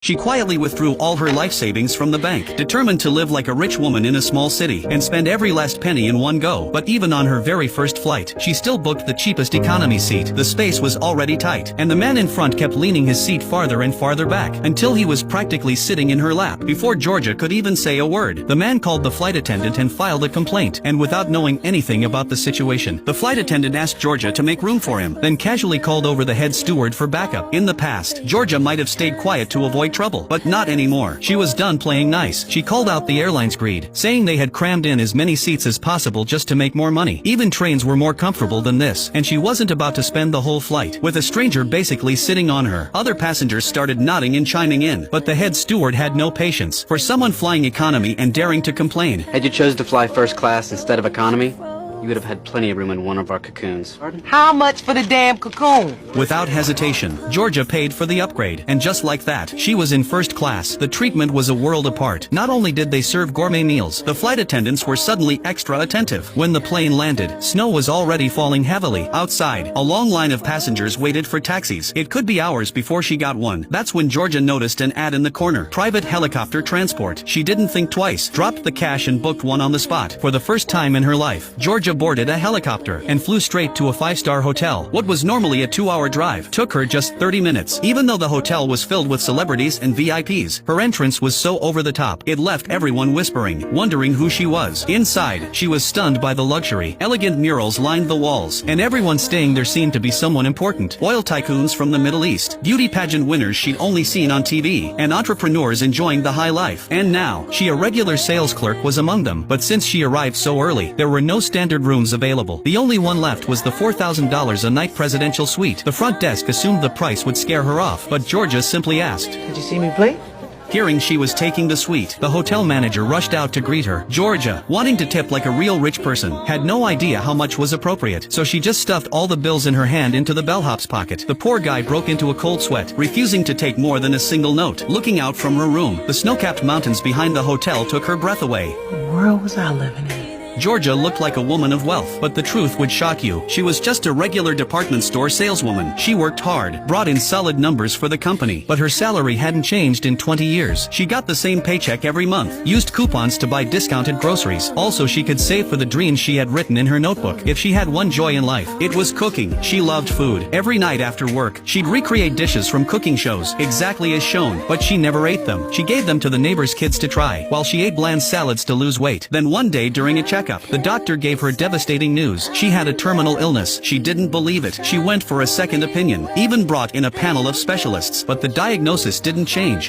She quietly withdrew all her life savings from the bank, determined to live like a rich woman in a small city and spend every last penny in one go. But even on her very first flight, she still booked the cheapest economy seat. The space was already tight, and the man in front kept leaning his seat farther and farther back, until he was practically sitting in her lap. Before Georgia could even say a word, the man called the flight attendant and filed a complaint, and without knowing anything about the situation, the flight attendant asked Georgia to make room for him, then casually called over the head steward for backup. In the past, Georgia might have stayed quiet to avoid trouble, but not anymore. She was done playing nice. She called out the airline's greed, saying they had crammed in as many seats as possible just to make more money. Even trains were more comfortable than this, and she wasn't about to spend the whole flight with a stranger basically sitting on her. Other passengers started nodding and chiming in, but the head steward had no patience for someone flying economy and daring to complain. Had you chosen to fly first class instead of economy, you would have had plenty of room in one of our cocoons. Pardon? How much for the damn cocoon? Without hesitation, Georgia paid for the upgrade, and just like that, she was in first class. The treatment was a world apart. Not only did they serve gourmet meals, the flight attendants were suddenly extra attentive. When the plane landed, snow was already falling heavily. Outside, a long line of passengers waited for taxis. It could be hours before she got one. That's when Georgia noticed an ad in the corner. Private helicopter transport. She didn't think twice, dropped the cash and booked one on the spot. For the first time in her life, Georgia boarded a helicopter and flew straight to a 5-star hotel. What was normally a 2-hour drive took her just 30 minutes. Even though the hotel was filled with celebrities and VIPs, her entrance was so over the top, it left everyone whispering, wondering who she was. Inside, she was stunned by the luxury. Elegant murals lined the walls, and everyone staying there seemed to be someone important. Oil tycoons from the Middle East, beauty pageant winners she'd only seen on TV, and entrepreneurs enjoying the high life. And now, she, a regular sales clerk, was among them. But since she arrived so early, there were no standard rooms available. The only one left was the $4,000 a night presidential suite. The front desk assumed the price would scare her off, but Georgia simply asked. Did you see me play? Hearing she was taking the suite, the hotel manager rushed out to greet her. Georgia, wanting to tip like a real rich person, had no idea how much was appropriate, so she just stuffed all the bills in her hand into the bellhop's pocket. The poor guy broke into a cold sweat, refusing to take more than a single note. Looking out from her room, the snow-capped mountains behind the hotel took her breath away. What world was I living in? Georgia looked like a woman of wealth, but the truth would shock you. She was just a regular department store saleswoman. She worked hard, brought in solid numbers for the company, but her salary hadn't changed in 20 years. She got the same paycheck every month, used coupons to buy discounted groceries. Also, she could save for the dreams she had written in her notebook. If she had one joy in life, it was cooking. She loved food. Every night after work, she'd recreate dishes from cooking shows, exactly as shown, but she never ate them. She gave them to the neighbors' kids to try, while she ate bland salads to lose weight. Then one day during a checkup, the doctor gave her devastating news. She had a terminal illness. She didn't believe it. She went for a second opinion, even brought in a panel of specialists, but the diagnosis didn't change.